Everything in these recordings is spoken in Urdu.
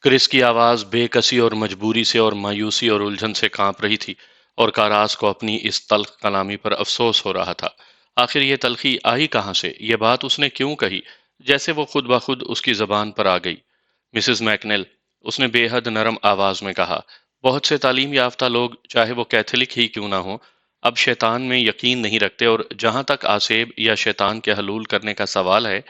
کرس کی آواز بے کسی اور مجبوری سے اور مایوسی اور الجھن سے کانپ رہی تھی، اور کاراس کو اپنی اس تلخ کلامی پر افسوس ہو رہا تھا۔ آخر یہ تلخی آئی کہاں سے؟ یہ بات اس نے کیوں کہی؟ جیسے وہ خود بخود اس کی زبان پر آ گئی۔ مسز میکنل، اس نے بے حد نرم آواز میں کہا، بہت سے تعلیم یافتہ لوگ، چاہے وہ کیتھولک ہی کیوں نہ ہوں، اب شیطان میں یقین نہیں رکھتے، اور جہاں تک آسیب یا شیطان کے حلول کرنے کا سوال ہے،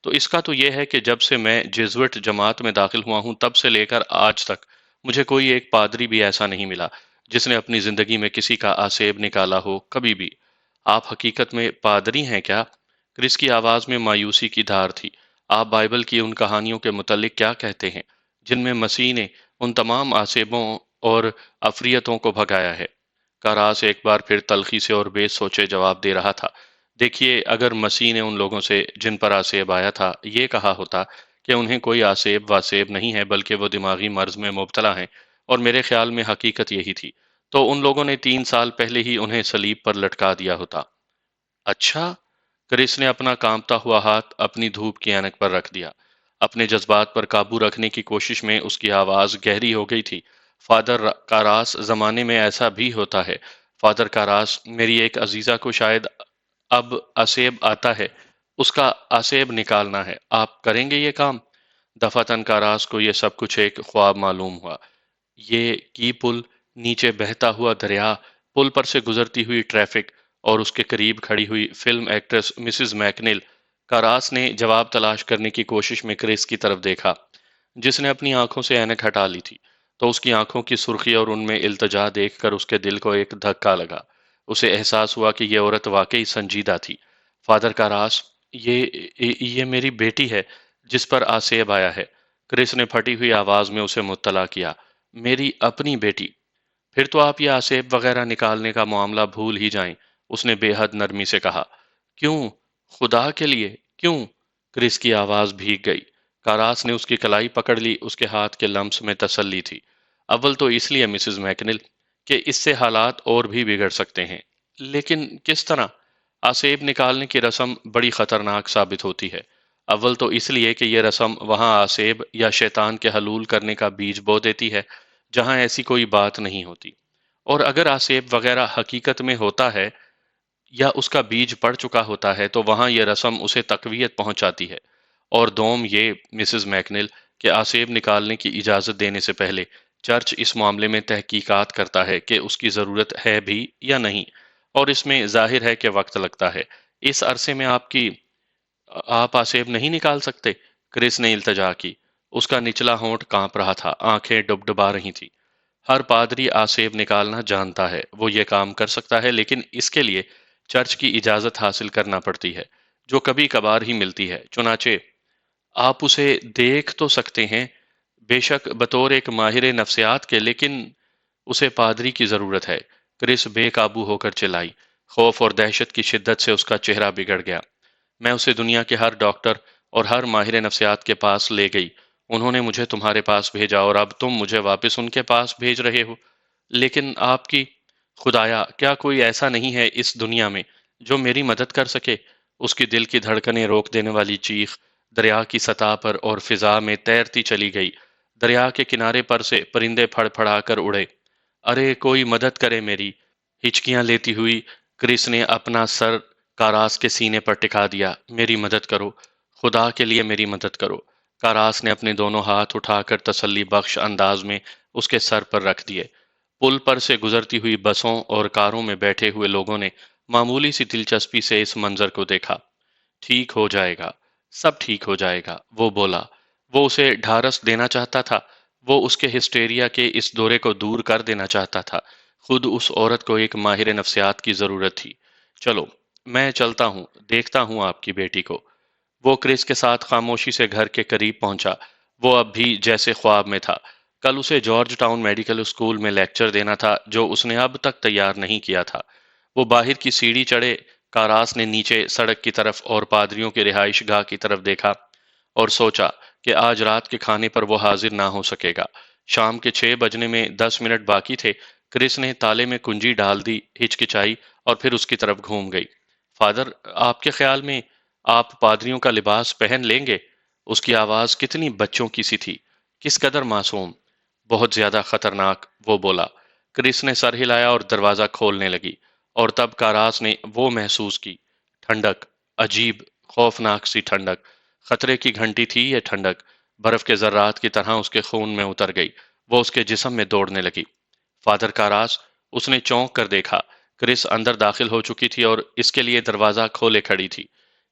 تو اس کا تو یہ ہے کہ جب سے میں جیزوٹ جماعت میں داخل ہوا ہوں تب سے لے کر آج تک مجھے کوئی ایک پادری بھی ایسا نہیں ملا جس نے اپنی زندگی میں کسی کا آسیب نکالا ہو، کبھی بھی۔ آپ حقیقت میں پادری ہیں کیا؟ کرس کی آواز میں مایوسی کی دھار تھی۔ آپ بائبل کی ان کہانیوں کے متعلق کیا کہتے ہیں جن میں مسیح نے ان تمام آسیبوں اور افریتوں کو بھگایا ہے؟ کاراس ایک بار پھر تلخی سے اور بے سوچے جواب دے رہا تھا، دیکھیے، اگر مسیح نے ان لوگوں سے جن پر آسیب آیا تھا یہ کہا ہوتا کہ انہیں کوئی آسیب واسیب نہیں ہے بلکہ وہ دماغی مرض میں مبتلا ہیں، اور میرے خیال میں حقیقت یہی تھی، تو ان لوگوں نے 3 سال پہلے ہی انہیں صلیب پر لٹکا دیا ہوتا۔ اچھا؟ کرس نے اپنا کانپتا ہوا ہاتھ اپنی دھوپ کی اینک پر رکھ دیا۔ اپنے جذبات پر قابو رکھنے کی کوشش میں اس کی آواز گہری ہو گئی تھی۔ فادر کاراس، زمانے میں ایسا بھی ہوتا ہے۔ فادر کاراس، میری ایک عزیزہ کو شاید اب آسیب آتا ہے، اس کا آسیب نکالنا ہے، آپ کریں گے یہ کام؟ دفعتاً کاراس کو یہ سب کچھ ایک خواب معلوم ہوا۔ یہ کی پل، نیچے بہتا ہوا دریا، پل پر سے گزرتی ہوئی ٹریفک، اور اس کے قریب کھڑی ہوئی فلم ایکٹریس مسز میکنل۔ کاراس نے جواب تلاش کرنے کی کوشش میں کرس کی طرف دیکھا، جس نے اپنی آنکھوں سے اینک ہٹا لی تھی، تو اس کی آنکھوں کی سرخی اور ان میں التجا دیکھ کر اس کے دل کو ایک دھکا لگا۔ اسے احساس ہوا کہ یہ عورت واقعی سنجیدہ تھی۔ فادر کاراس، یہ میری بیٹی ہے جس پر آسیب آیا ہے۔ کرس نے پھٹی ہوئی آواز میں اسے مطلع کیا، میری اپنی بیٹی؟ پھر تو آپ یہ آسیب وغیرہ نکالنے کا معاملہ بھول ہی جائیں، اس نے بے حد نرمی سے کہا۔ کیوں؟ خدا کے لیے کیوں؟ کرس کی آواز بھیگ گئی۔ کاراس نے اس کی کلائی پکڑ لی، اس کے ہاتھ کے لمس میں تسلی تھی۔ اول تو اس لیے مسز میکنل کہ اس سے حالات اور بھی بگڑ سکتے ہیں، لیکن کس طرح؟ آسیب نکالنے کی رسم بڑی خطرناک ثابت ہوتی ہے۔ اول تو اس لیے کہ یہ رسم وہاں آسیب یا شیطان کے حلول کرنے کا بیج بو دیتی ہے جہاں ایسی کوئی بات نہیں ہوتی، اور اگر آسیب وغیرہ حقیقت میں ہوتا ہے یا اس کا بیج پڑ چکا ہوتا ہے تو وہاں یہ رسم اسے تقویت پہنچاتی ہے۔ اور دوم یہ مسز میکنل کہ آسیب نکالنے کی اجازت دینے سے پہلے چرچ اس معاملے میں تحقیقات کرتا ہے کہ اس کی ضرورت ہے بھی یا نہیں، اور اس میں ظاہر ہے کہ وقت لگتا ہے۔ اس عرصے میں آپ آسیب نہیں نکال سکتے؟ کرس نے التجا کی۔ اس کا نچلا ہونٹ کانپ رہا تھا، آنکھیں ڈبڈبا رہی تھیں۔ ہر پادری آسیب نکالنا جانتا ہے، وہ یہ کام کر سکتا ہے، لیکن اس کے لیے چرچ کی اجازت حاصل کرنا پڑتی ہے، جو کبھی کبھار ہی ملتی ہے۔ چنانچہ آپ اسے دیکھ تو سکتے ہیں، بے شک بطور ایک ماہر نفسیات کے، لیکن اسے پادری کی ضرورت ہے۔ کرس بے قابو ہو کر چلائی۔ خوف اور دہشت کی شدت سے اس کا چہرہ بگڑ گیا۔ میں اسے دنیا کے ہر ڈاکٹر اور ہر ماہر نفسیات کے پاس لے گئی، انہوں نے مجھے تمہارے پاس بھیجا، اور اب تم مجھے واپس ان کے پاس بھیج رہے ہو۔ لیکن آپ کی، خدایا، کیا کوئی ایسا نہیں ہے اس دنیا میں جو میری مدد کر سکے؟ اس کی دل کی دھڑکنیں روک دینے والی چیخ دریا کی سطح پر اور فضا میں تیرتی چلی گئی۔ دریا کے کنارے پر سے پرندے پھڑ پھڑا کر اڑے۔ ارے کوئی مدد کرے میری! ہچکیاں لیتی ہوئی کرس نے اپنا سر کاراس کے سینے پر ٹکا دیا۔ میری مدد کرو، خدا کے لیے میری مدد کرو! کاراس نے اپنے دونوں ہاتھ اٹھا کر تسلی بخش انداز میں اس کے سر پر رکھ دیے۔ پل پر سے گزرتی ہوئی بسوں اور کاروں میں بیٹھے ہوئے لوگوں نے معمولی سی دلچسپی سے اس منظر کو دیکھا۔ ٹھیک ہو جائے گا، سب ٹھیک ہو جائے گا، وہ بولا۔ وہ اسے ڈھارس دینا چاہتا تھا، وہ اس کے ہسٹیریا کے اس دورے کو دور کر دینا چاہتا تھا۔ خود اس عورت کو ایک ماہر نفسیات کی ضرورت تھی۔ چلو، میں چلتا ہوں، دیکھتا ہوں آپ کی بیٹی کو۔ وہ کرس کے ساتھ خاموشی سے گھر کے قریب پہنچا۔ وہ اب بھی جیسے خواب میں تھا۔ کل اسے جارج ٹاؤن میڈیکل اسکول میں لیکچر دینا تھا جو اس نے اب تک تیار نہیں کیا تھا۔ وہ باہر کی سیڑھی چڑھے، کاراس نے نیچے سڑک کی طرف اور پادریوں کے رہائش گاہ کی طرف دیکھا، اور سوچا کہ آج رات کے کھانے پر وہ حاضر نہ ہو سکے گا۔ شام کے 6 بجنے میں 10 منٹ باقی تھے۔ کرس نے تالے میں کنجی ڈال دی، ہچکچائی، اور پھر اس کی طرف گھوم گئی۔ فادر، آپ کے خیال میں آپ پادریوں کا لباس پہن لیں گے؟ اس کی آواز کتنی بچوں کی سی تھی، کس قدر معصوم، بہت زیادہ خطرناک، وہ بولا۔ کرس نے سر ہلایا اور دروازہ کھولنے لگی، اور تب کاراس نے وہ محسوس کی، ٹھنڈک، عجیب، خوفناک سی ٹھنڈک۔ خطرے کی گھنٹی تھی یہ ٹھنڈک، برف کے ذرات کی طرح اس کے خون میں اتر گئی، وہ اس کے جسم میں دوڑنے لگی۔ فادر کاراس، اس نے چونک کر دیکھا، کرس اندر داخل ہو چکی تھی اور اس کے لیے دروازہ کھولے کھڑی تھی۔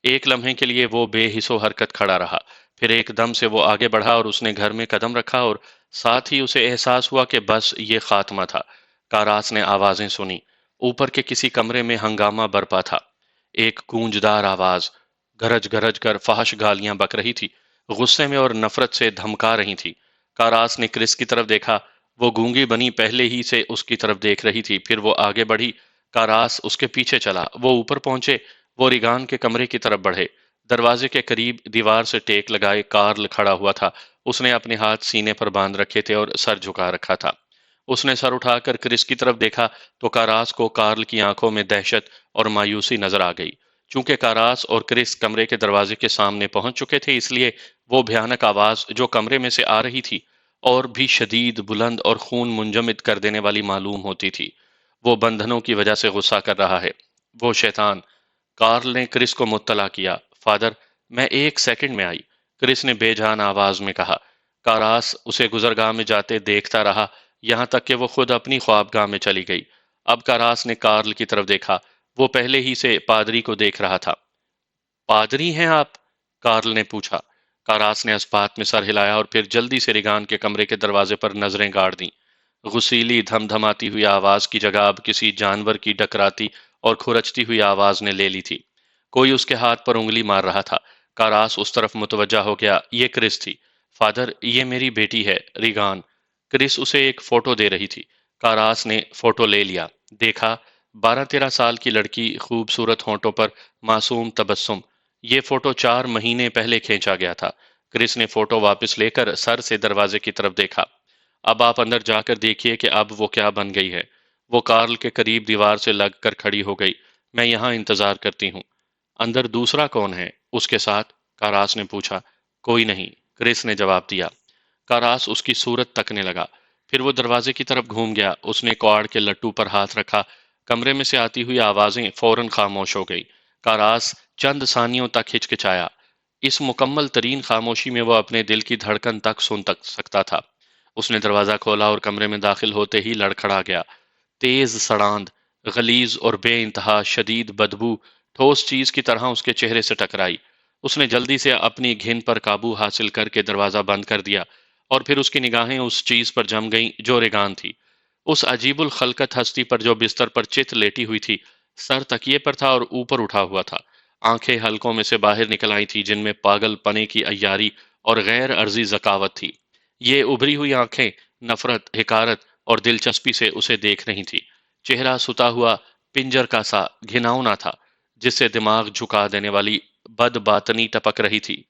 ایک لمحے کے لیے وہ بے حس و حرکت کھڑا رہا، پھر ایک دم سے وہ آگے بڑھا اور اس نے گھر میں قدم رکھا، اور ساتھ ہی اسے احساس ہوا کہ بس یہ خاتمہ تھا۔ کاراس نے آوازیں سنی، اوپر کے کسی کمرے میں ہنگامہ برپا تھا۔ ایک گونجدار آواز گرج گرج کر فحش گالیاں بک رہی تھی، غصے میں اور نفرت سے دھمکا رہی تھی۔ کاراس نے کرس کی طرف دیکھا، وہ گونگی بنی پہلے ہی سے اس کی طرف دیکھ رہی تھی، پھر وہ آگے بڑھی، کاراس اس کے پیچھے چلا، وہ اوپر پہنچے، وہ ریگان کے کمرے کی طرف بڑھے۔ دروازے کے قریب دیوار سے ٹیک لگائے کارل کھڑا ہوا تھا، اس نے اپنے ہاتھ سینے پر باندھ رکھے تھے اور سر جھکا رکھا تھا۔ اس نے سر اٹھا کر کرس کی طرف دیکھا تو کاراس کو کارل کی آنکھوں میں دہشت اور مایوسی نظر آ گئی۔ چونکہ کاراس اور کرس کمرے کے دروازے کے سامنے پہنچ چکے تھے، اس لیے وہ بھیانک آواز جو کمرے میں سے آ رہی تھی اور بھی شدید، بلند اور خون منجمد کر دینے والی معلوم ہوتی تھی۔ وہ بندھنوں کی وجہ سے غصہ کر رہا ہے، وہ شیطان۔ کارل نے کرس کو مطلع کیا۔ فادر، میں 1 سیکنڈ میں آئی، کرس نے بے جان آواز میں کہا۔ کاراس اسے گزرگاہ میں جاتے دیکھتا رہا، یہاں تک کہ وہ خود اپنی خوابگاہ میں چلی گئی۔ اب کاراس نے کارل کی طرف دیکھا، وہ پہلے ہی سے پادری کو دیکھ رہا تھا۔ پادری ہیں آپ؟ کارل نے پوچھا۔ کاراس نے اسپات میں سر ہلایا اور پھر جلدی سے ریگان کے کمرے کے دروازے پر نظریں گاڑ دیں۔ غسیلی دھم دھماتی ہوئی آواز کی جگہ اب کسی جانور کی ڈکراتی اور کھرچتی ہوئی آواز نے لے لی تھی۔ کوئی اس کے ہاتھ پر انگلی مار رہا تھا۔ کاراس اس طرف متوجہ ہو گیا، یہ کرس تھی۔ فادر، یہ میری بیٹی ہے، ریگان۔ کرس اسے ایک فوٹو دے رہی تھی۔ کاراس نے فوٹو لے لیا، دیکھا، 12-13 سال کی لڑکی، خوبصورت ہونٹوں پر معصوم تبسم۔ یہ فوٹو 4 مہینے پہلے کھینچا گیا تھا۔ کرس نے فوٹو واپس لے کر سر سے دروازے کی طرف دیکھا۔ اب آپ اندر جا کر دیکھیے کہ اب وہ کیا بن گئی ہے۔ وہ کارل کے قریب دیوار سے لگ کر کھڑی ہو گئی۔ میں یہاں انتظار کرتی ہوں۔ اندر دوسرا کون ہے اس کے ساتھ؟ کاراس نے پوچھا۔ کوئی نہیں، کرس نے جواب دیا۔ کاراس اس کی صورت تکنے لگا، پھر وہ دروازے کی طرف گھوم گیا۔ اس نے کواڑ کے لٹو پر ہاتھ رکھا، کمرے میں سے آتی ہوئی آوازیں فوراً خاموش ہو گئی۔ کاراس چند ثانیوں تک ہچکچایا۔ اس مکمل ترین خاموشی میں وہ اپنے دل کی دھڑکن تک سن سکتا تھا۔ اس نے دروازہ کھولا اور کمرے میں داخل ہوتے ہی لڑکھڑا گیا۔ تیز سڑاند، غلیظ اور بے انتہا شدید بدبو ٹھوس چیز کی طرح اس کے چہرے سے ٹکرائی۔ اس نے جلدی سے اپنی گھن پر قابو حاصل کر کے دروازہ بند کر دیا، اور پھر اس کی نگاہیں اس چیز پر جم گئیں جو ریگان تھی، اس عجیب الخلقت ہستی پر جو بستر پر چت لیٹی ہوئی تھی، سر تکیے پر تھا اور اوپر اٹھا ہوا تھا۔ آنکھیں حلقوں میں سے باہر نکل آئی تھی جن میں پاگل پنے کی عیاری اور غیر عرضی ذکاوت تھی۔ یہ ابھری ہوئی آنکھیں نفرت، حقارت اور دلچسپی سے اسے دیکھ رہی تھی۔ چہرہ ستا ہوا پنجر کا سا گھناؤنا تھا، جس سے دماغ جھکا دینے والی بد باطنی ٹپک رہی تھی۔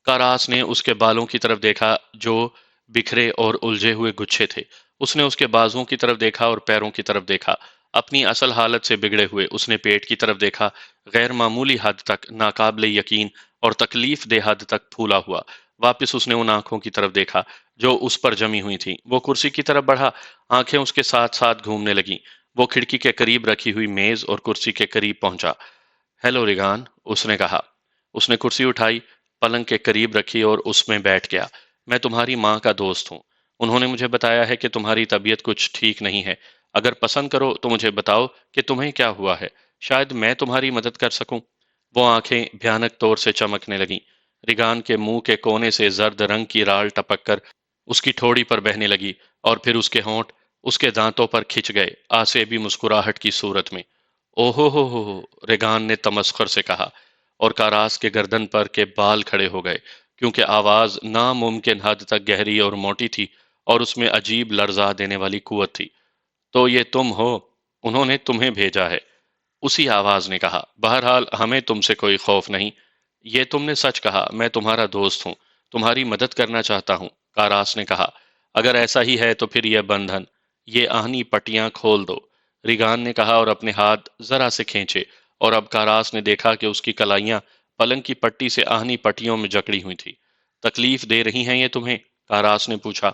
کاراس نے اس کے بالوں کی طرف دیکھا جو بکھرے اور الجھے ہوئے گچھے تھے۔ اس نے اس کے بازوؤں کی طرف دیکھا اور پیروں کی طرف دیکھا، اپنی اصل حالت سے بگڑے ہوئے۔ اس نے پیٹ کی طرف دیکھا، غیر معمولی حد تک ناقابل یقین اور تکلیف دہ حد تک پھولا ہوا۔ واپس اس نے ان آنکھوں کی طرف دیکھا جو اس پر جمی ہوئی تھیں۔ وہ کرسی کی طرف بڑھا، آنکھیں اس کے ساتھ ساتھ گھومنے لگیں۔ وہ کھڑکی کے قریب رکھی ہوئی میز اور کرسی کے قریب پہنچا۔ ہیلو ریگان، اس نے کہا۔ اس نے کرسی اٹھائی، پلنگ کے قریب رکھی اور اس میں بیٹھ گیا۔ میں تمہاری ماں کا دوست ہوں۔ انہوں نے مجھے بتایا ہے کہ تمہاری طبیعت کچھ ٹھیک نہیں ہے۔ اگر پسند کرو تو مجھے بتاؤ کہ تمہیں کیا ہوا ہے، شاید میں تمہاری مدد کر سکوں۔ وہ آنکھیں بھیانک طور سے چمکنے لگیں۔ ریگان کے منہ کے کونے سے زرد رنگ کی رال ٹپک کر اس کی ٹھوڑی پر بہنے لگی، اور پھر اس کے ہونٹ اس کے دانتوں پر کھچ گئے، آسیبی مسکراہٹ کی صورت میں۔ اوہو ہو، ریگان نے تمسخر سے کہا، اور کاراس کے گردن پر کے بال کھڑے ہو گئے، کیونکہ آواز ناممکن حد تک گہری اور موٹی تھی اور اس میں عجیب لرزا دینے والی قوت تھی۔ تو یہ تم ہو، انہوں نے تمہیں بھیجا ہے، اسی آواز نے کہا۔ بہرحال ہمیں تم سے کوئی خوف نہیں۔ یہ تم نے سچ کہا، میں تمہارا دوست ہوں، تمہاری مدد کرنا چاہتا ہوں، کاراس نے کہا۔ اگر ایسا ہی ہے تو پھر یہ بندھن، یہ آہنی پٹیاں کھول دو، ریگان نے کہا اور اپنے ہاتھ ذرا سے کھینچے، اور اب کاراس نے دیکھا کہ اس کی کلائیاں پلنگ کی پٹی سے آہنی پٹیوں میں جکڑی ہوئی تھی۔ تکلیف دے رہی ہیں یہ تمہیں؟ کاراس نے پوچھا۔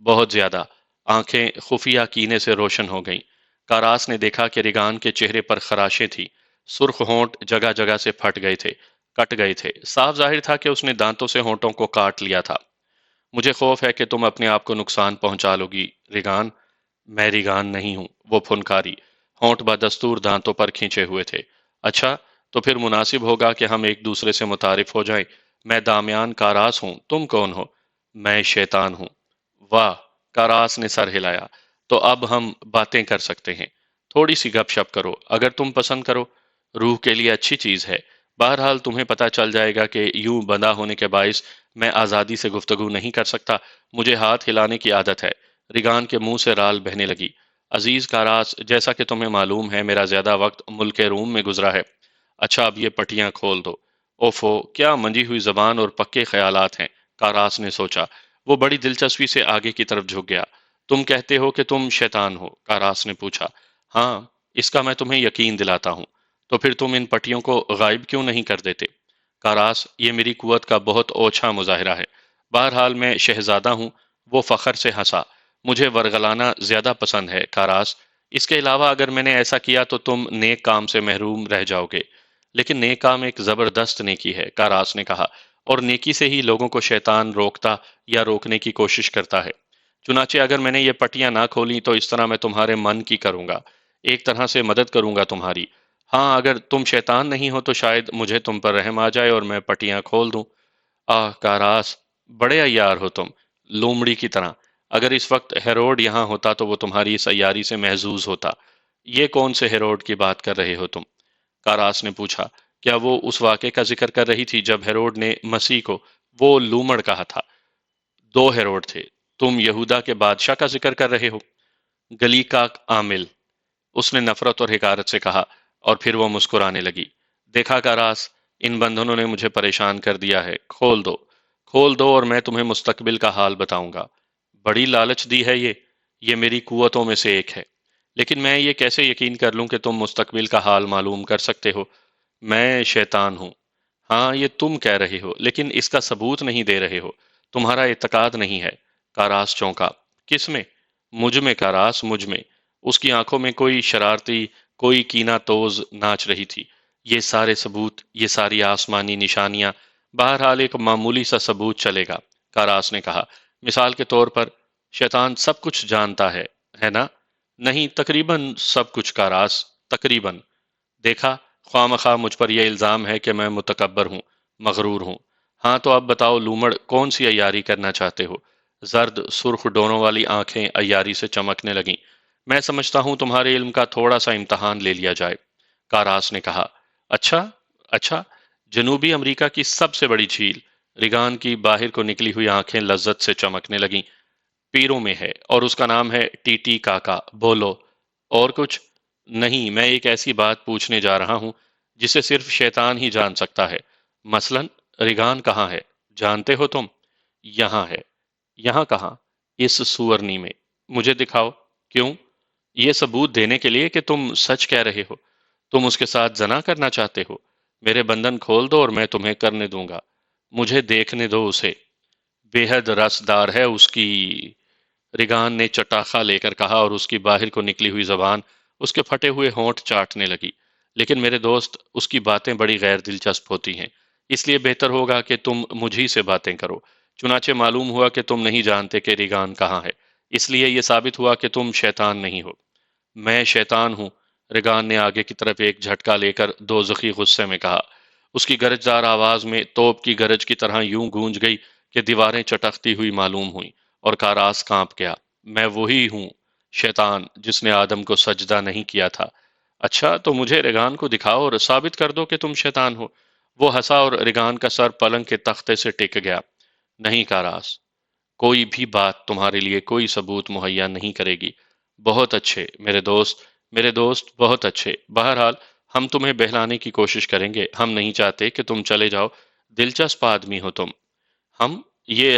بہت زیادہ۔ آنکھیں خفیہ کینے سے روشن ہو گئیں۔ کاراس نے دیکھا کہ ریگان کے چہرے پر خراشیں تھیں، سرخ ہونٹ جگہ جگہ سے پھٹ گئے تھے، کٹ گئے تھے، صاف ظاہر تھا کہ اس نے دانتوں سے ہونٹوں کو کاٹ لیا تھا۔ مجھے خوف ہے کہ تم اپنے آپ کو نقصان پہنچا لو گی ریگان۔ میں ریگان نہیں ہوں، وہ پھنکاری، ہونٹ بدستور دانتوں پر کھینچے ہوئے تھے۔ اچھا، تو پھر مناسب ہوگا کہ ہم ایک دوسرے سے متعارف ہو جائیں۔ میں دامیان کاراس ہوں، تم کون ہو؟ میں شیطان ہوں۔ واہ! کاراس نے سر ہلایا۔ تو اب ہم باتیں کر سکتے ہیں۔ تھوڑی سی گپ شپ کرو، اگر تم پسند کرو۔ روح کے لیے اچھی چیز ہے۔ بہرحال تمہیں پتہ چل جائے گا کہ یوں بندہ ہونے کے باعث میں آزادی سے گفتگو نہیں کر سکتا، مجھے ہاتھ ہلانے کی عادت ہے۔ ریگان کے منہ سے رال بہنے لگی۔ عزیز کاراس، جیسا کہ تمہیں معلوم ہے میرا زیادہ وقت ملک روم میں گزرا ہے۔ اچھا، اب یہ پٹیاں کھول دو۔ اوفو، کیا منجی ہوئی زبان اور پکے خیالات ہیں، کاراس نے سوچا۔ وہ بڑی دلچسپی سے آگے کی طرف جھک گیا۔ تم کہتے ہو کہ تم شیطان ہو، کاراس نے پوچھا۔ ہاں، اس کا میں تمہیں یقین دلاتا ہوں۔ تو پھر تم ان پٹیوں کو غائب کیوں نہیں کر دیتے؟ کاراس، یہ میری قوت کا بہت اوچھا مظاہرہ ہے۔ بہرحال میں شہزادہ ہوں، وہ فخر سے ہنسا۔ مجھے ورگلانا زیادہ پسند ہے کاراس۔ اس کے علاوہ اگر میں نے ایسا کیا تو تم نیک کام سے محروم رہ جاؤ گے۔ لیکن نیک کام ایک زبردست نیکی ہے، کاراس نے کہا، اور نیکی سے ہی لوگوں کو شیطان روکتا یا روکنے کی کوشش کرتا ہے۔ چنانچہ اگر میں نے یہ پٹیاں نہ کھولی تو اس طرح میں تمہارے من کی کروں گا، ایک طرح سے مدد کروں گا تمہاری۔ ہاں، اگر تم شیطان نہیں ہو تو شاید مجھے تم پر رحم آ جائے اور میں پٹیاں کھول دوں۔ آہ کاراس، بڑے عیار ہو تم، لومڑی کی طرح۔ اگر اس وقت ہیروڈ یہاں ہوتا تو وہ تمہاری اس عیاری سے محظوظ ہوتا۔ یہ کون سے ہیروڈ کی بات کر رہے ہو تم؟ کاراس نے پوچھا۔ کیا وہ اس واقعے کا ذکر کر رہی تھی جب ہیروڈ نے مسیح کو وہ لومڑ کہا تھا؟ دو ہیروڈ تھے۔ تم یہودا کے بادشاہ کا ذکر کر رہے ہو؟ گلی کا عامل، اس نے نفرت اور حقارت سے کہا، اور پھر وہ مسکرانے لگی۔ دیکھا کاراس، ان بندھنوں نے مجھے پریشان کر دیا ہے، کھول دو، کھول دو اور میں تمہیں مستقبل کا حال بتاؤں گا۔ بڑی لالچ دی ہے یہ میری قوتوں میں سے ایک ہے۔ لیکن میں یہ کیسے یقین کر لوں کہ تم مستقبل کا حال معلوم کر سکتے ہو؟ میں شیطان ہوں۔ ہاں، یہ تم کہہ رہے ہو، لیکن اس کا ثبوت نہیں دے رہے ہو، تمہارا اعتقاد نہیں ہے۔ کاراس چونکا۔ کس میں؟ مجھ میں کاراس، مجھ میں۔ اس کی آنکھوں میں کوئی شرارتی، کوئی کینہ توز ناچ رہی تھی۔ یہ سارے ثبوت، یہ ساری آسمانی نشانیاں، بہرحال ایک معمولی سا ثبوت چلے گا، کاراس نے کہا۔ مثال کے طور پر، شیطان سب کچھ جانتا ہے نا؟ نہیں، تقریباً سب کچھ کاراس، تقریباً۔ دیکھا، خواہ مخواہ مجھ پر یہ الزام ہے کہ میں متکبر ہوں، مغرور ہوں۔ ہاں، تو اب بتاؤ لومڑ، کون سی عیاری کرنا چاہتے ہو؟ زرد سرخ ڈوروں والی آنکھیں عیاری سے چمکنے لگیں۔ میں سمجھتا ہوں تمہارے علم کا تھوڑا سا امتحان لے لیا جائے، کاراس نے کہا۔ اچھا، اچھا، جنوبی امریکہ کی سب سے بڑی جھیل، ریگان کی باہر کو نکلی ہوئی آنکھیں لذت سے چمکنے لگیں، پیرو میں ہے، اور اس کا نام ہے ٹی ٹی کاکا، بولو۔ اور کچھ؟ نہیں، میں ایک ایسی بات پوچھنے جا رہا ہوں جسے صرف شیطان ہی جان سکتا ہے۔ مثلاً، ریگان کہاں ہے؟ جانتے ہو تم؟ یہاں ہے۔ یہاں کہاں؟ اس سورنی میں۔ مجھے دکھاؤ۔ کیوں؟ یہ ثبوت دینے کے لیے کہ تم سچ کہہ رہے ہو۔ تم اس کے ساتھ زنا کرنا چاہتے ہو؟ میرے بندھن کھول دو اور میں تمہیں کرنے دوں گا۔ مجھے دیکھنے دو اسے۔ بے حد رسدار ہے اس کی، ریگان نے چٹاخا لے کر کہا، اور اس کی باہر کو نکلی ہوئی زبان اس کے پھٹے ہوئے ہونٹ چاٹنے لگی۔ لیکن میرے دوست، اس کی باتیں بڑی غیر دلچسپ ہوتی ہیں، اس لیے بہتر ہوگا کہ تم مجھی سے باتیں کرو۔ چنانچہ معلوم ہوا کہ تم نہیں جانتے کہ ریگان کہاں ہے، اس لیے یہ ثابت ہوا کہ تم شیطان نہیں ہو۔ میں شیطان ہوں، ریگان نے آگے کی طرف ایک جھٹکا لے کر دوزخی غصے میں کہا۔ اس کی گرجدار آواز میں توپ کی گرج کی طرح یوں گونج گئی کہ دیواریں چٹکتی ہوئی معلوم ہوئیں، اور کاراس کانپ گیا۔ میں وہی ہوں، شیطان، جس نے آدم کو سجدہ نہیں کیا تھا۔ اچھا، تو مجھے ریگان کو دکھاؤ اور ثابت کر دو کہ تم شیطان ہو۔ وہ ہنسا اور ریگان کا سر پلنگ کے تختے سے ٹک گیا۔ نہیں کاراس، کوئی بھی بات تمہارے لیے کوئی ثبوت مہیا نہیں کرے گی۔ بہت اچھے میرے دوست، بہت اچھے۔ بہرحال ہم تمہیں بہلانے کی کوشش کریں گے، ہم نہیں چاہتے کہ تم چلے جاؤ۔ دلچسپ آدمی ہو تم۔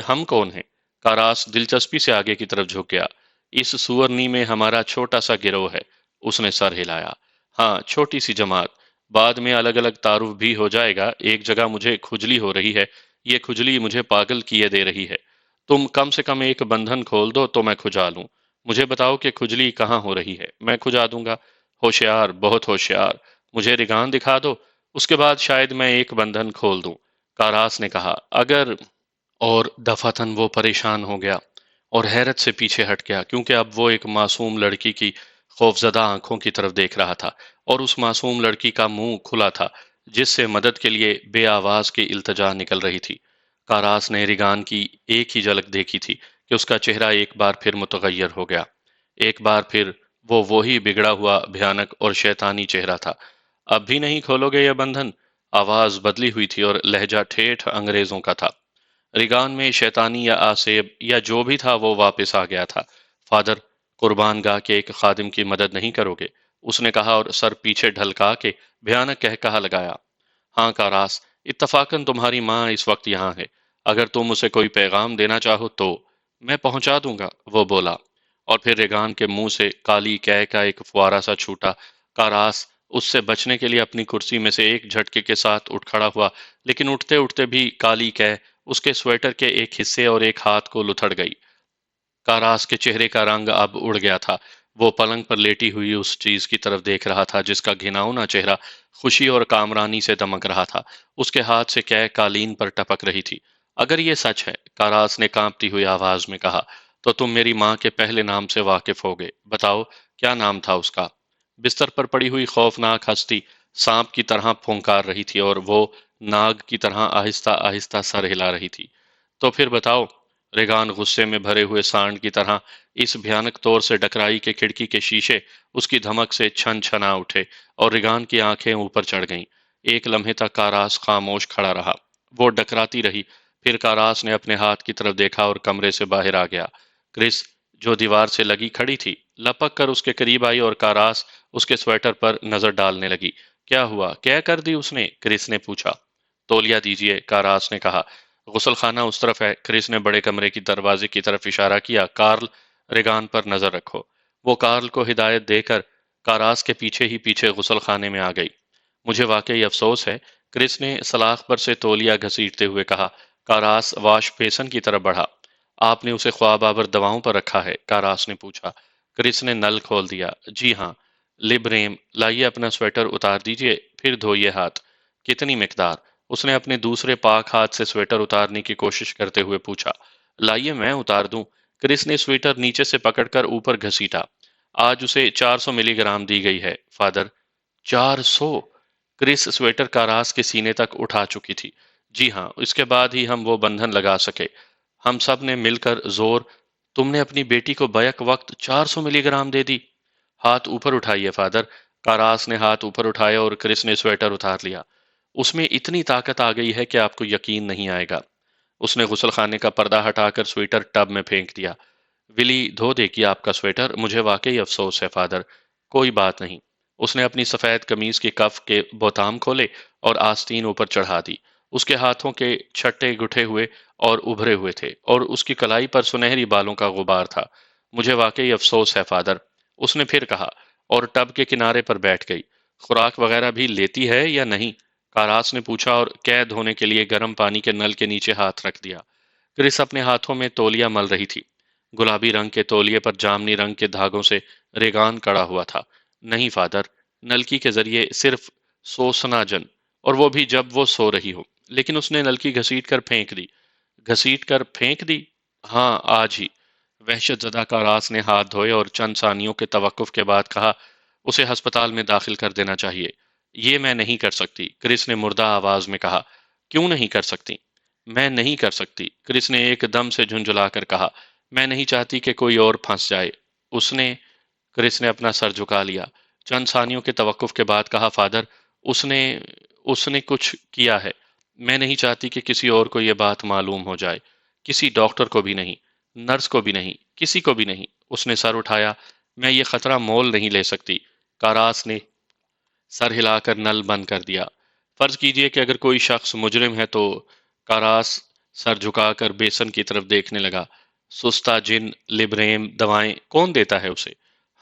ہم کون ہیں؟ کاراس دلچسپی سے آگے کی طرف جھک گیا۔ اس سورنی میں ہمارا چھوٹا سا گروہ ہے، اس نے سر ہلایا۔ ہاں، چھوٹی سی جماعت، بعد میں الگ الگ تعارف بھی ہو جائے گا۔ ایک جگہ مجھے کھجلی ہو رہی ہے، یہ کھجلی مجھے پاگل کیے دے رہی ہے۔ تم کم سے کم ایک بندھن کھول دو تو میں کھجا لوں۔ مجھے بتاؤ کہ کھجلی کہاں ہو رہی ہے، میں کھجا دوں گا۔ ہوشیار، بہت ہوشیار۔ مجھے رگان دکھا دو، اس کے بعد شاید میں ایک بندھن کھول دوں۔ کاراس نے کہا، اگر، اور دفعتاً وہ پریشان ہو گیا اور حیرت سے پیچھے ہٹ گیا، کیونکہ اب وہ ایک معصوم لڑکی کی خوفزدہ آنکھوں کی طرف دیکھ رہا تھا، اور اس معصوم لڑکی کا منہ کھلا تھا جس سے مدد کے لیے بے آواز کی التجا نکل رہی تھی۔ کاراس نے ریگان کی ایک ہی جھلک دیکھی تھی کہ اس کا چہرہ ایک بار پھر متغیر ہو گیا۔ ایک بار پھر وہ وہی بگڑا ہوا بھیانک اور شیطانی چہرہ تھا۔ اب بھی نہیں کھولو گے یہ بندھن؟ آواز بدلی ہوئی تھی اور لہجہ ٹھیٹھ انگریزوں کا تھا۔ ریگان میں شیطانی یا آسیب یا جو بھی تھا وہ واپس آ گیا تھا۔ فادر، قربان گاہ کے ایک خادم کی مدد نہیں کرو گے؟ اس نے کہا اور سر پیچھے ڈھلکا کے بھیانک کہا لگایا۔ ہاں کاراس، اتفاقاً تمہاری ماں اس وقت یہاں ہے، اگر تم اسے کوئی پیغام دینا چاہو تو میں پہنچا دوں گا، وہ بولا، اور پھر ریگان کے منہ سے کالی کہہ کا ایک فوارہ سا چھوٹا۔ کاراس اس سے بچنے کے لیے اپنی کرسی میں سے ایک جھٹکے کے ساتھ اٹھ کھڑا ہوا، لیکن اٹھتے اٹھتے بھی کالی کہہ اس کے سویٹر کے ایک حصے اور ایک ہاتھ کو لتھڑ گئی۔ کاراس کے چہرے کا رنگ اب اڑ گیا تھا۔ وہ پلنگ پر لیٹی ہوئی اس چیز کی طرف دیکھ رہا تھا جس کا گھناؤنا چہرہ خوشی اور کامرانی سے دمک رہا تھا۔ اس کے ہاتھ سے کہہ قالین پر ٹپک رہی تھی۔ اگر یہ سچ ہے، کاراس نے کانپتی ہوئی آواز میں کہا، تو تم میری ماں کے پہلے نام سے واقف ہوگے۔ بتاؤ، کیا نام تھا اس کا؟ بستر پر پڑی ہوئی خوفناک ہستی سانپ کی طرح پھونکار رہی تھی اور وہ ناگ کی طرح آہستہ آہستہ سر ہلا رہی تھی۔ تو پھر بتاؤ۔ ریگان غصے میں بھرے ہوئے سانڈ کی طرح اس بھیانک طور سے ڈکرائی کہ کھڑکی کے شیشے اس کی دھمک سے چھن چھنا اٹھے اور ریگان کی آنکھیں اوپر چڑھ گئیں۔ ایک لمحے تک کاراس خاموش کھڑا رہا۔ وہ ڈکراتی رہی، پھر کاراس نے اپنے ہاتھ کی طرف دیکھا اور کمرے سے باہر آ گیا۔ کرس، جو دیوار سے لگی کھڑی تھی، لپک کر اس کے قریب آئی اور کاراس اس کے سویٹر پر نظر ڈالنے لگی۔ کیا ہوا؟ کیا کر دی اس نے؟ کرس نے پوچھا۔ تولیا دیجیے، کاراس نے کہا۔ غسل خانہ اس طرف ہے، کرس نے بڑے کمرے کی دروازے کی طرف اشارہ کیا۔ کارل، ریگان پر نظر رکھو۔ وہ کارل کو ہدایت دے کر کاراس کے پیچھے ہی پیچھے غسل خانے میں آ گئی۔ مجھے واقعی افسوس ہے، کرس نے سلاخ پر سے تولیا گھسیٹتے ہوئے کہا۔ کاراس واش بیسن کی طرف بڑھا۔ آپ نے اسے خواب آور دواؤں پر رکھا ہے؟ کاراس نے پوچھا۔ کرس نے نل کھول دیا۔ جی ہاں۔ لبریم، لائیے اپنا سویٹر اتار دیجیے، پھر دھوئیے ہاتھ۔ کتنی مقدار؟ اس نے اپنے دوسرے پاک ہاتھ سے سویٹر اتارنے کی کوشش کرتے ہوئے پوچھا۔ لائیے میں اتار دوں۔ کرس نے سویٹر نیچے سے پکڑ کر اوپر گھسیٹا۔ آج اسے 400 ملی گرام دی گئی ہے، فادر۔ 400؟ کرس سویٹر کاراس کے سینے تک اٹھا چکی تھی۔ جی ہاں، اس کے بعد ہی ہم وہ بندھن لگا سکے۔ ہم سب نے مل کر زور۔ تم نے اپنی بیٹی کو بیک وقت 400 ملی گرام دے دی؟ ہاتھ اوپر اٹھائیے، فادر۔ کاراس نے ہاتھ اوپر اٹھایا اور کرس نے سویٹر اتار لیا۔ اس میں اتنی طاقت آ گئی ہے کہ آپ کو یقین نہیں آئے گا۔ اس نے غسل خانے کا پردہ ہٹا کر سویٹر ٹب میں پھینک دیا۔ ولی دھو دے گی آپ کا سویٹر؟ مجھے واقعی افسوس ہے، فادر۔ کوئی بات نہیں۔ اس نے اپنی سفید قمیض کے کف کے بوتام کھولے اور آستین اوپر چڑھا دی۔ اس کے ہاتھوں کے چھٹے گٹھے ہوئے اور ابھرے ہوئے تھے اور اس کی کلائی پر سنہری بالوں کا غبار تھا۔ مجھے واقعی افسوس ہے، فادر۔ اس نے پھر کہا اور ٹب کے کنارے پر بیٹھ گئی۔ خوراک وغیرہ بھی لیتی ہے یا نہیں؟ کاراس نے پوچھا اور قید ہونے کے لیے گرم پانی کے نل کے نیچے ہاتھ رکھ دیا۔ کرس اپنے ہاتھوں میں تولیا مل رہی تھی۔ گلابی رنگ کے تولیے پر جامنی رنگ کے دھاگوں سے ریگان کڑا ہوا تھا۔ نہیں فادر، نلکی کے ذریعے صرف سوسنا جن، اور وہ بھی جب وہ سو رہی ہو۔ لیکن اس نے نلکی گھسیٹ کر پھینک دی۔ گھسیٹ کر پھینک دی؟ ہاں، آج ہی۔ وحشت زدہ کاراس نے ہاتھ دھوئے اور چند ثانیوں کے توقف کے بعد کہا، اسے ہسپتال میں داخل کر دینا چاہیے۔ یہ میں نہیں کر سکتی، کرس نے مردہ آواز میں کہا۔ کیوں نہیں کر سکتی؟ میں نہیں کر سکتی، کرس نے ایک دم سے جھنجھلا کر کہا۔ میں نہیں چاہتی کہ کوئی اور پھنس جائے۔ اس نے کرس نے اپنا سر جھکا لیا۔ چند ثانیوں کے توقف کے بعد کہا، فادر، اس نے کچھ کیا ہے۔ میں نہیں چاہتی کہ کسی اور کو یہ بات معلوم ہو جائے۔ کسی ڈاکٹر کو بھی نہیں، نرس کو بھی نہیں، کسی کو بھی نہیں۔ اس نے سر اٹھایا۔ میں یہ خطرہ مول نہیں لے سکتی۔ کاراس نے سر ہلا کر نل بند کر دیا۔ فرض کیجئے کہ اگر کوئی شخص مجرم ہے تو؟ کاراس سر جھکا کر بیسن کی طرف دیکھنے لگا۔ سستا جن، لبریم، دوائیں کون دیتا ہے اسے؟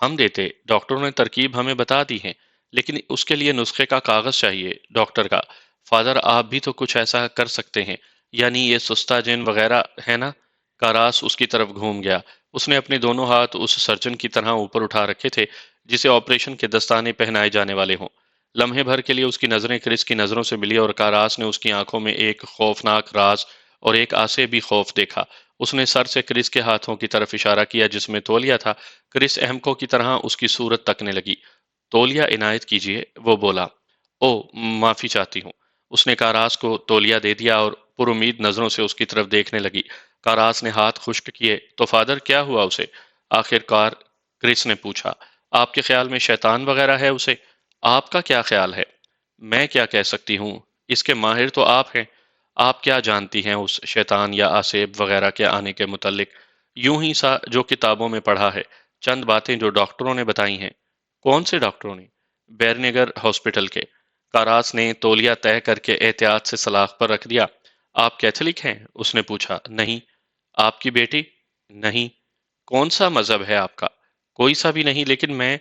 ہم دیتے، ڈاکٹروں نے ترکیب ہمیں بتا دی ہے، لیکن اس کے لیے نسخے کا کاغذ چاہیے، ڈاکٹر کا۔ فادر، آپ بھی تو کچھ ایسا کر سکتے ہیں، یعنی یہ سستا جن وغیرہ ہے نا؟ کاراس اس کی طرف گھوم گیا۔ اس نے اپنے دونوں ہاتھ اس سرجن کی طرح اوپر اٹھا رکھے تھے جسے آپریشن کے دستانے پہنائے جانے والے ہوں۔ لمحے بھر کے لیے اس کی نظریں کرس کی نظروں سے ملی اور کاراس نے اس کی آنکھوں میں ایک خوفناک راز اور ایک آسے بھی خوف دیکھا۔ اس نے سر سے کرس کے ہاتھوں کی طرف اشارہ کیا جس میں تولیہ تھا۔ کرس احمقوں کی طرح اس کی صورت تکنے لگی۔ تولیہ عنایت کیجیے، وہ بولا۔ او، معافی چاہتی ہوں۔ اس نے کاراس کو تولیہ دے دیا اور پر امید نظروں سے اس کی طرف دیکھنے لگی۔ کاراس نے ہاتھ خشک کیے۔ تو فادر، کیا ہوا اسے؟ آخر کار کرس نے پوچھا۔ آپ کے خیال میں شیطان وغیرہ ہے اسے؟ آپ کا کیا خیال ہے؟ میں کیا کہہ سکتی ہوں؟ اس کے ماہر تو آپ ہیں۔ آپ کیا جانتی ہیں اس شیطان یا آسیب وغیرہ کے آنے کے متعلق؟ یوں ہی سا جو کتابوں میں پڑھا ہے، چند باتیں جو ڈاکٹروں نے بتائی ہیں۔ کون سے ڈاکٹروں نے؟ بیرنگر ہاسپٹل کے۔ کاراس نے تولیہ طے کر کے احتیاط سے سلاخ پر رکھ دیا۔ آپ کیتھولک ہیں؟ اس نے پوچھا۔ نہیں۔ آپ کی بیٹی؟ نہیں۔ کون سا مذہب ہے آپ کا؟ کوئی سا بھی نہیں، لیکن میں…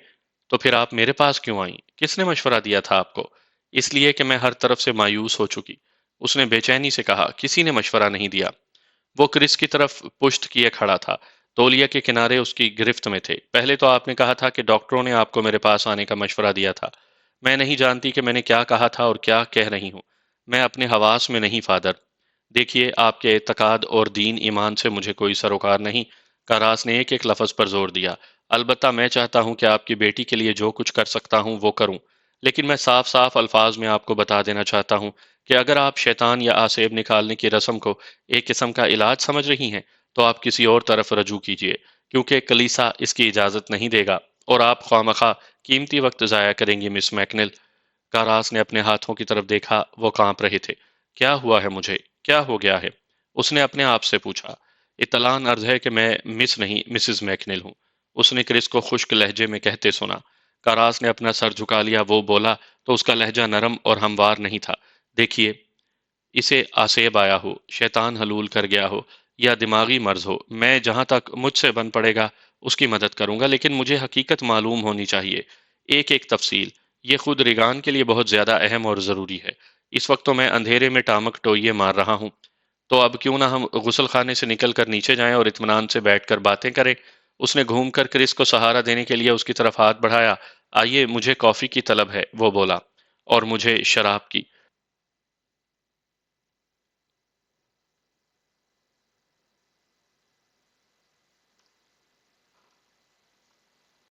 تو پھر آپ میرے پاس کیوں آئیں؟ کس نے مشورہ دیا تھا آپ کو؟ اس لیے کہ میں ہر طرف سے مایوس ہو چکی۔ اس نے بے چینی سے کہا۔ کسی نے مشورہ نہیں دیا۔ وہ کرس کی طرف پشت کیے کھڑا تھا۔ تولیہ کے کنارے اس کی گرفت میں تھے۔ پہلے تو آپ نے کہا تھا کہ ڈاکٹروں نے آپ کو میرے پاس آنے کا مشورہ دیا تھا۔ میں نہیں جانتی کہ میں نے کیا کہا تھا اور کیا کہہ رہی ہوں۔ میں اپنے حواس میں نہیں، فادر۔ دیکھیے، آپ کے اعتقاد اور دین ایمان سے مجھے کوئی سروکار نہیں۔ کاراس نے ایک ایک لفظ پر زور دیا۔ البتہ میں چاہتا ہوں کہ آپ کی بیٹی کے لیے جو کچھ کر سکتا ہوں وہ کروں، لیکن میں صاف صاف الفاظ میں آپ کو بتا دینا چاہتا ہوں کہ اگر آپ شیطان یا آسیب نکالنے کی رسم کو ایک قسم کا علاج سمجھ رہی ہیں تو آپ کسی اور طرف رجوع کیجیے، کیونکہ کلیسا اس کی اجازت نہیں دے گا اور آپ خوامخواہ قیمتی وقت ضائع کریں گی مس میکنل۔ کاراس نے اپنے ہاتھوں کی طرف دیکھا، وہ کانپ رہے تھے۔ کیا ہوا ہے مجھے؟ کیا ہو گیا ہے؟ اس نے اپنے آپ سے پوچھا۔ اطلاع عرض ہے کہ میں مس نہیں، مسز میکنل ہوں، اس نے کرس کو خشک لہجے میں کہتے سنا۔ کاراس نے اپنا سر جھکا لیا۔ وہ بولا تو اس کا لہجہ نرم اور ہموار نہیں تھا۔ دیکھیے، اسے آسیب آیا ہو، شیطان حلول کر گیا ہو یا دماغی مرض ہو، میں جہاں تک مجھ سے بن پڑے گا اس کی مدد کروں گا، لیکن مجھے حقیقت معلوم ہونی چاہیے، ایک ایک تفصیل۔ یہ خود ریگان کے لیے بہت زیادہ اہم اور ضروری ہے۔ اس وقت تو میں اندھیرے میں ٹامک ٹوئیے مار رہا ہوں۔ تو اب کیوں نہ ہم غسل خانے سے نکل کر نیچے جائیں اور اطمینان سے بیٹھ کر باتیں کریں؟ اس نے گھوم کر کرس کو سہارا دینے کے لیے اس کی طرف ہاتھ بڑھایا۔ آئیے، مجھے کافی کی طلب ہے، وہ بولا، اور مجھے شراب کی۔